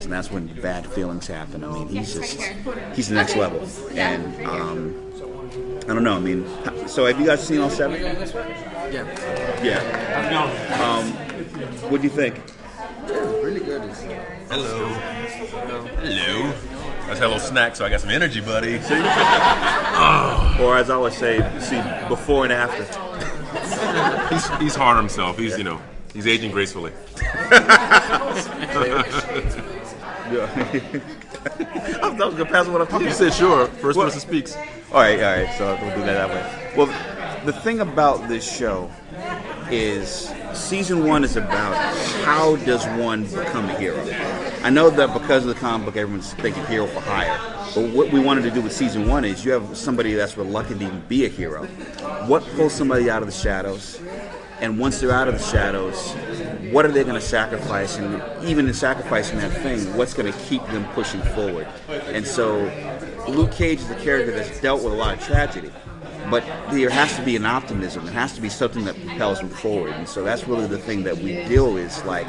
and that's when bad feelings happen. I mean, he's the next level, and I don't know. I mean, so have you guys seen all 7? Yeah. What do you think? Really good. Hello. Let's have a little snack so I got some energy, buddy. See? Or as I always say, see before and after. He's hard on himself. He's he's aging gracefully. Yeah. I was gonna pass what I'm. You said sure. First person speaks. All right. So we'll do that way. Well, the thing about this show is season 1 is about how does one become a hero. I know that because of the comic book, everyone's thinking hero for hire. But what we wanted to do with season 1 is you have somebody that's reluctant to even be a hero. What pulls somebody out of the shadows? And once they're out of the shadows, what are they going to sacrifice? And even in sacrificing that thing, what's going to keep them pushing forward? And so Luke Cage is a character that's dealt with a lot of tragedy. But there has to be an optimism. There has to be something that propels him forward. And so that's really the thing that we deal with. Like,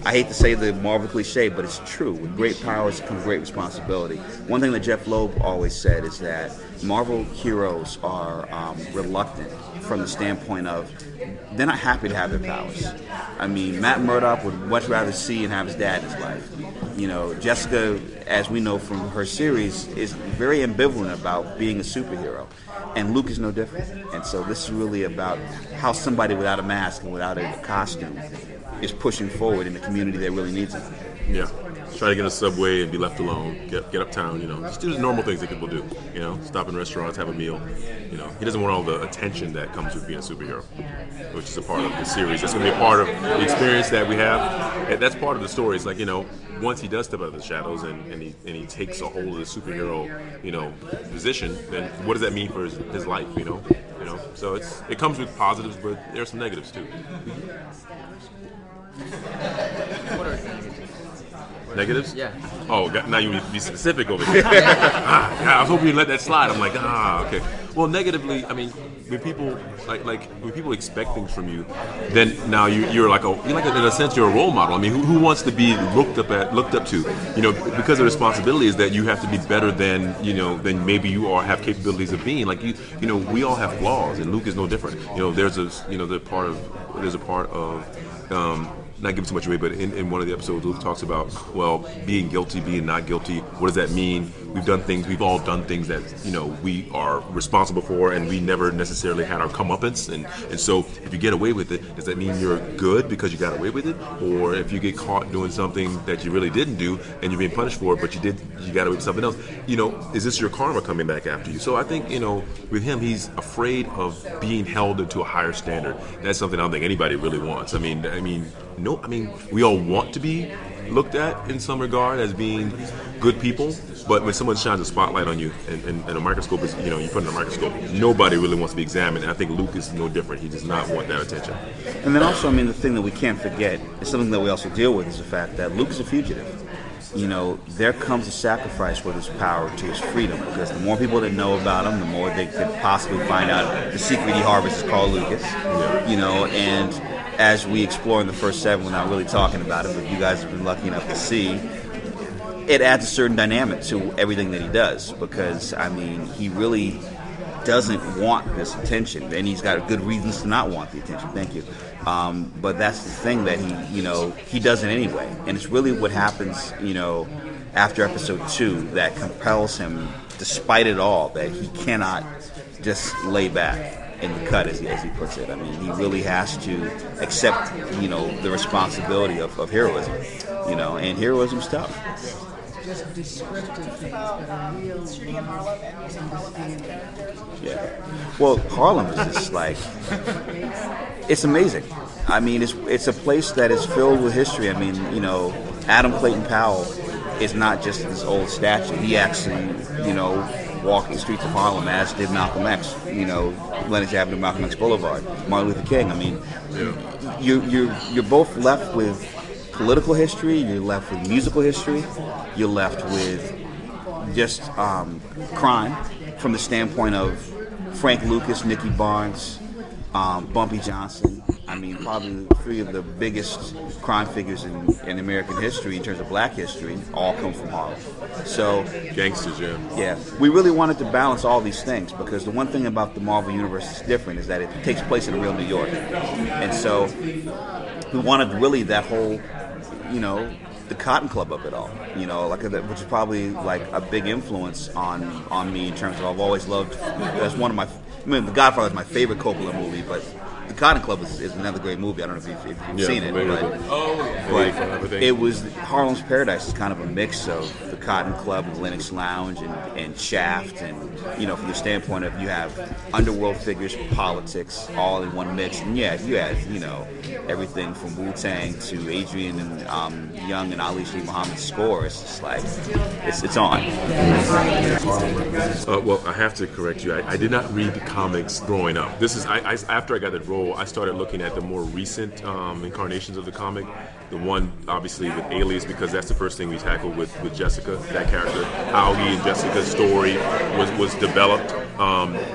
I hate to say the Marvel cliche, but it's true. With great powers comes great responsibility. One thing that Jeff Loeb always said is that Marvel heroes are reluctant from the standpoint of they're not happy to have their powers. I mean, Matt Murdock would much rather see and have his dad in his life. You know, Jessica, as we know from her series, is very ambivalent about being a superhero. And Luke is no different. And so this is really about how somebody without a mask and without a costume is pushing forward in the community that really needs it. Yeah. Try to get a subway and be left alone. Get uptown, just do the normal things that people do. Stop in restaurants, have a meal. He doesn't want all the attention that comes with being a superhero, which is a part of the series. That's going to be a part of the experience that we have. And that's part of the story. It's like, once he does step out of the shadows and he takes a hold of the superhero, position, then what does that mean for his life, So it comes with positives, but there are some negatives too. What are the negatives? Negatives? Yeah. Oh, now you need to be specific over here. I was hoping you'd let that slide. I'm like, okay. Well, negatively, I mean, when people like when people expect things from you, then now you're like in a sense you're a role model. I mean, who wants to be looked up to? Because the responsibility is that you have to be better than than maybe you are have capabilities of being. Like we all have flaws, and Luke is no different. There's a part of not giving too much away, but in one of the episodes, Luke talks about, being guilty, being not guilty. What does that mean? We've all done things that, we are responsible for, and we never necessarily had our comeuppance. And so if you get away with it, does that mean you're good because you got away with it? Or if you get caught doing something that you really didn't do, and you're being punished for it, but you got away with something else, is this your karma coming back after you? So I think, with him, he's afraid of being held to a higher standard. That's something I don't think anybody really wants. I mean, we all want to be looked at in some regard as being good people, but when someone shines a spotlight on you and a microscope is, you put in a microscope, nobody really wants to be examined. And I think Luke is no different. He does not want that attention. And then also, the thing that we can't forget is something that we also deal with is the fact that Luke is a fugitive. There comes a sacrifice with his power to his freedom, because the more people that know about him, the more they could possibly find out the secret he harbors is called Lucas. Yeah. And as we explore in the first 7, we're not really talking about it, but you guys have been lucky enough to see, it adds a certain dynamic to everything that he does, because, he really doesn't want this attention, and he's got good reasons to not want the attention. Thank you. But that's the thing that he does it anyway, and it's really what happens, after episode 2 that compels him, despite it all, that he cannot just lay back in the cut, as he puts it. He really has to accept, the responsibility of heroism, and heroism's tough. Just descriptive things that are real. Yeah. Well, Harlem is just it's amazing. It's a place that is filled with history. Adam Clayton Powell is not just this old statue. He actually, walked the streets of Harlem, as did Malcolm X, Greenwich Avenue, Malcolm X Boulevard, Martin Luther King. You're both left with political history, you're left with musical history, you're left with just crime from the standpoint of Frank Lucas, Nicky Barnes, Bumpy Johnson. I mean, probably 3 of the biggest crime figures in American history, in terms of black history, all come from Harlem. So, Gangsters, yeah. yeah, we really wanted to balance all these things, because the one thing about the Marvel Universe that's different is that it takes place in real New York. And so we wanted really that whole, the Cotton Club of it all, which is probably like a big influence on me in terms of I've always loved. That's one of my. The Godfather is my favorite Coppola movie, but The Cotton Club is another great movie. I don't know if you've seen it, but it was Harlem's Paradise is kind of a mix of The Cotton Club, Lenox Lounge, and Shaft, and from the standpoint of you have underworld figures, politics, all in one mix, and yeah, you had everything from Wu-Tang to Adrian and Young and Ali Shaheed Muhammad's score. It's just like it's on. Well, I have to correct you. I did not read the comics growing up. This is after I got that role, I started looking at the more recent incarnations of the comic. The one, obviously, with Alias, because that's the first thing we tackled with Jessica, that character. How he and Jessica's story was developed,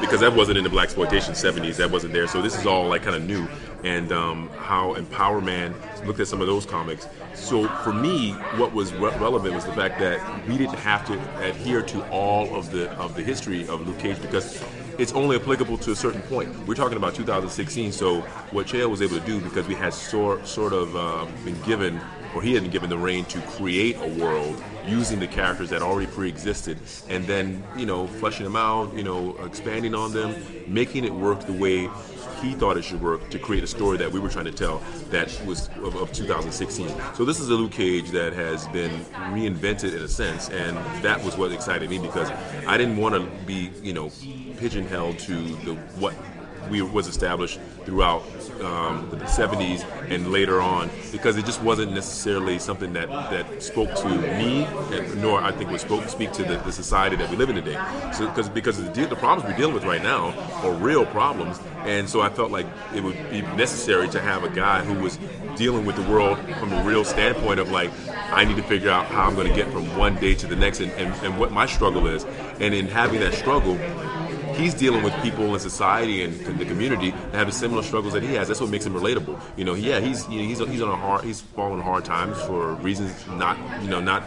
because that wasn't in the blaxploitation 70s. That wasn't there. So this is all like kind of new. And how Empower Man looked at some of those comics. So for me, what was relevant was the fact that we didn't have to adhere to all of the history of Luke Cage, because it's only applicable to a certain point. We're talking about 2016, so what Cheo was able to do, because we had sort of been given, or he had been given the reign to create a world using the characters that already pre-existed, and then, fleshing them out, expanding on them, making it work the way he thought it should work to create a story that we were trying to tell that was of 2016. So this is a Luke Cage that has been reinvented in a sense, and that was what excited me, because I didn't want to be, pigeonholed to what was established throughout the 70s and later on, because it just wasn't necessarily something that spoke to me, nor I think would speak to the society that we live in today. So because the problems we're dealing with right now are real problems, and so I felt like it would be necessary to have a guy who was dealing with the world from a real standpoint of like, I need to figure out how I'm going to get from one day to the next, and what my struggle is, and in having that struggle, he's dealing with people in society and the community that have similar struggles that he has. That's what makes him relatable. He's fallen hard times for reasons not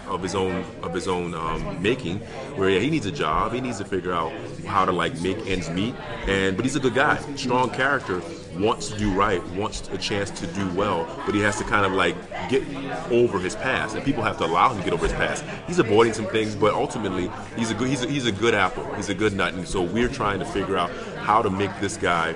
of his own making. Where he needs a job, he needs to figure out how to make ends meet. But he's a good guy, strong character. Wants to do right, wants a chance to do well, but he has to kind of get over his past, and people have to allow him to get over his past. He's avoiding some things, but ultimately he's a good apple. He's a good nut, and so we're trying to figure out how to make this guy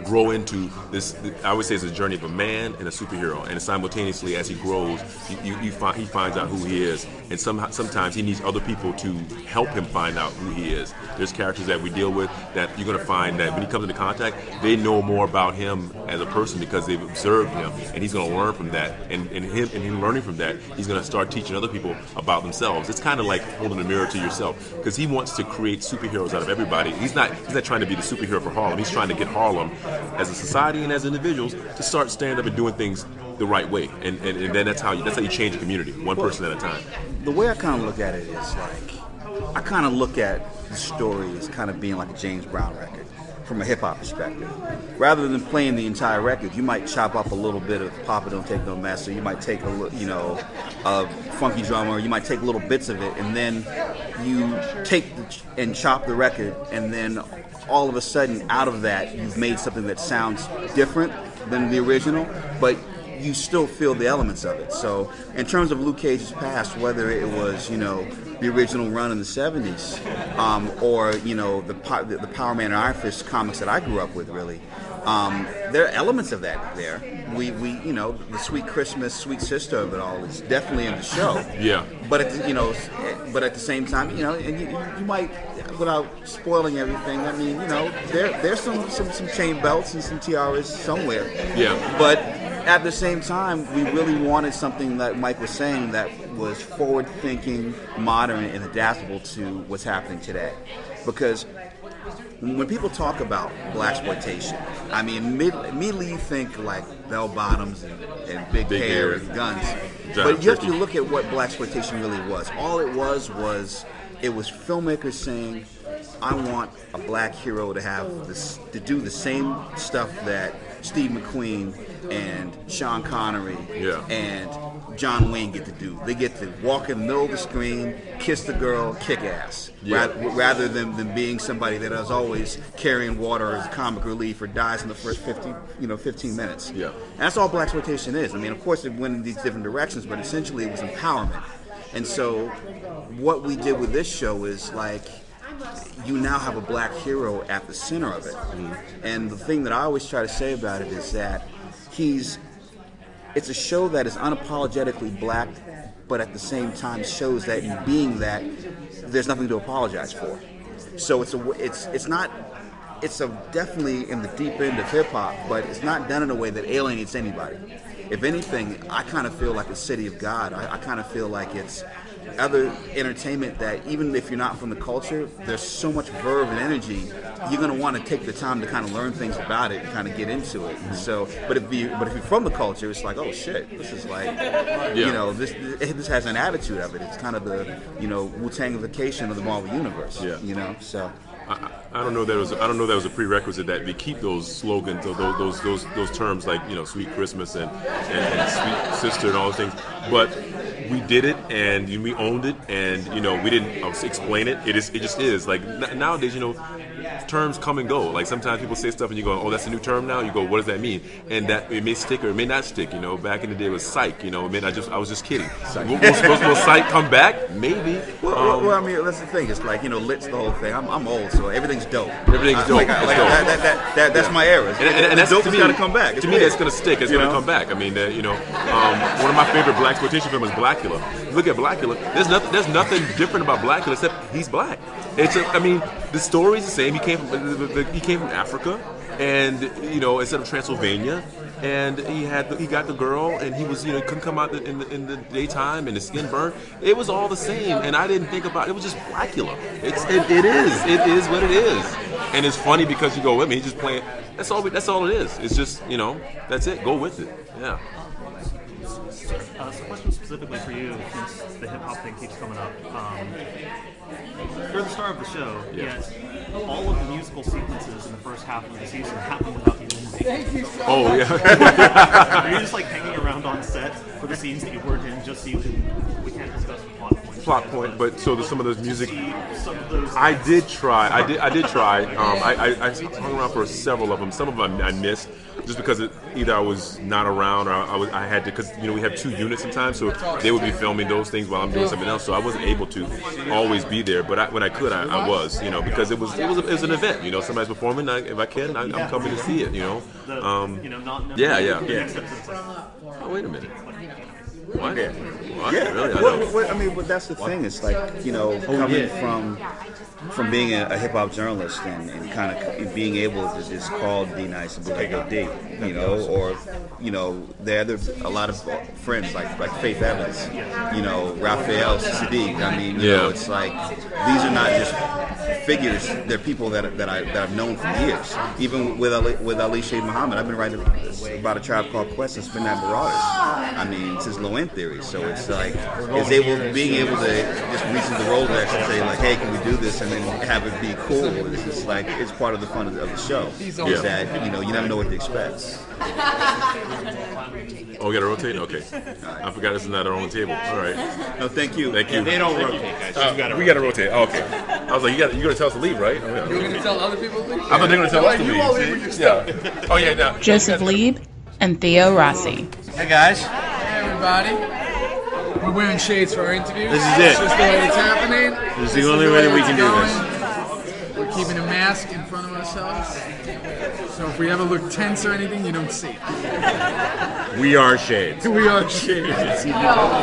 grow into this. I would say it's a journey of a man and a superhero, and simultaneously as he grows, he finds out who he is, and sometimes he needs other people to help him find out who he is. There's characters that we deal with that you're going to find that when he comes into contact, they know more about him as a person because they've observed him, and he's going to learn from that, and him learning from that, he's going to start teaching other people about themselves. It's kind of like holding a mirror to yourself, because he wants to create superheroes out of everybody. He's not trying to be the superhero for Harlem. He's trying to get Harlem as a society and as individuals to start standing up and doing things the right way, and then that's how you change a community, one person at a time. The way I kind of look at it is I kind of look at the story as kind of being like a James Brown record from a hip hop perspective. Rather than playing the entire record, you might chop up a little bit of Papa Don't Take No Mess, or you might take a funky drummer, you might take little bits of it, and then you take and chop the record, and then all of a sudden, out of that, you've made something that sounds different than the original, but you still feel the elements of it. So, in terms of Luke Cage's past, whether it was, the original run in the 70s, or, the Power Man and Iron Fist comics that I grew up with, really, there are elements of that there. We the sweet Christmas, sweet sister of it all is definitely in the show. Yeah. But at the same time, and you might, without spoiling everything, I mean, there's some chain belts and some tiaras somewhere. Yeah. But at the same time, we really wanted something that Mike was saying that was forward-thinking, modern, and adaptable to what's happening today. Because when people talk about blaxploitation, I mean, immediately you think like bell bottoms and big hair and guns. But you have to look at what blaxploitation really was. All it was it was filmmakers saying, I want a black hero to have this, to do the same stuff that Steve McQueen and Sean Connery and John Wayne get to do. They get to walk in the middle of the screen, kiss the girl, kick ass, rather than being somebody that is always carrying water as comic relief or dies in the first 15 minutes. Yeah. And that's all blaxploitation is. I mean, of course, it went in these different directions, but essentially it was empowerment. And so what we did with this show is like, you now have a black hero at the center of it. And the thing that I always try to say about it is that it's a show that is unapologetically black, but at the same time shows that in being that, there's nothing to apologize for. So it's definitely in the deep end of hip hop, but it's not done in a way that alienates anybody. If anything, I kind of feel like a City of God. I kind of feel like it's other entertainment that even if you're not from the culture, there's so much verve and energy, you're going to want to take the time to kind of learn things about it and kind of get into it. And so, but if you're from the culture, it's like, oh shit, this is like, this has an attitude of it. It's kind of the, Wu-Tangification of the Marvel universe. So. I don't know that it was a prerequisite that we keep those slogans or those terms like Sweet Christmas and Sweet Sister and all those things, but we did it and we owned it, and we didn't explain it. It just is like nowadays. Terms come and go. Like sometimes people say stuff and you go, oh, that's a new term now. You go, what does that mean? And that it may stick or it may not stick. Back in the day it was psych. I was just kidding. Will psych come back? Maybe. Well, I mean, that's the thing. It's like lit's the whole thing. I'm old, so everything's dope. Everything's dope. That's my era. And that's dope has got to come back. To me, that's gonna stick. It's gonna come back. I mean, one of my favorite blaxploitation films is Blackula. Look at Blackula. There's nothing different about Blackula except he's black. The story's the same. He came from Africa, and instead of Transylvania, and he got the girl, and he was couldn't come out in the daytime, and his skin burned. It was all the same, and I didn't think about it. It was just Blackula. It is what it is, and it's funny because you go, he's just playing. That's all it is. It's just that's it. Go with it. Yeah. So question specifically for you, since the hip hop thing keeps coming up. You're the star of the show, yet all of the musical sequences in the first half of the season happen without you in the Thank you so Oh, much. yeah. Are you just like hanging around on set for the scenes that you weren't in just so you can, we can't discuss the plot points. Plot point, but so some of those music. Some of those I did try. I hung around for several of them. Some of them I missed just because either I was not around or I had to, because we have 2 units sometimes, so they would be filming those things while I'm doing something else. So I wasn't able to always be there, but when I could, I was, because it was an event. Somebody's performing. If I can, I'm coming to see it. not Yeah. Oh, wait a minute. What? Yeah. What? Yeah. Really? Well, that's the thing. It's like, coming from being a hip hop journalist and kind of being able to just call D Nice and be like, "Yo, D," or there are a lot of friends like Faith Evans, Raphael Sadiq. I mean, it's like these are not just figures; they're people that I've known for years. Even with Ali Shaid Muhammad, I've been writing about A Tribe Called Quest and Midnight Marauders. I mean, since Low End Theory. So it's like being able to just reach into the Rolodex and say like, "Hey, can we do this?" and then have it be cool. It's just like it's part of the fun of the show. Is that you never know what to expect. Oh, we got to rotate? Okay. I forgot this is not our own table. All right. No, thank you. Thank you. They don't rotate, guys. We got to rotate. Oh, okay. I was like, you're going to tell us to leave, right? You're going to tell other people to leave? I thought they were going to tell us to leave. You all leave with your stuff. Yeah. Oh, yeah, now. Joseph Lieb and Theo Rossi. Hey, guys. Hey, everybody. We're wearing shades for our interview. This is it. It's just the way it's happening. This is the only way that we can do this. We're keeping a mask in front of ourselves. So if we ever look tense or anything, you don't see it. We are shades. We are shades.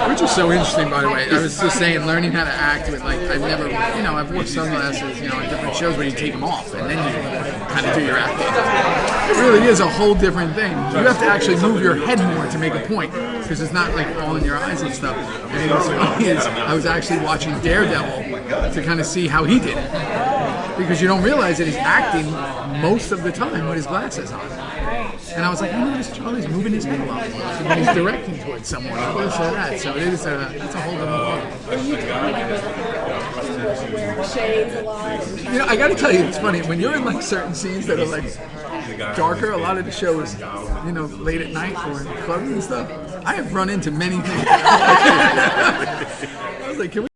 Which is so interesting, by the way. I was just saying, learning how to act with, like, I've worn sunglasses, at different shows where you take them off and then you kind of do your acting. It really is a whole different thing. You have to actually move your head more to make a point, because it's not like all in your eyes and stuff. And what's funny is, I was actually watching Daredevil to kind of see how he did it. Because you don't realize that he's acting most of the time with his glasses on. And I was like, notice Charlie's moving his head a lot when he's directing towards someone. This or that. So it's a whole different wearing shades a lot. You know, I got to tell you, it's funny when you're in like certain scenes that are like darker. A lot of the show is, you know, late at night or in clubs and stuff. I have run into many things. I was like, can we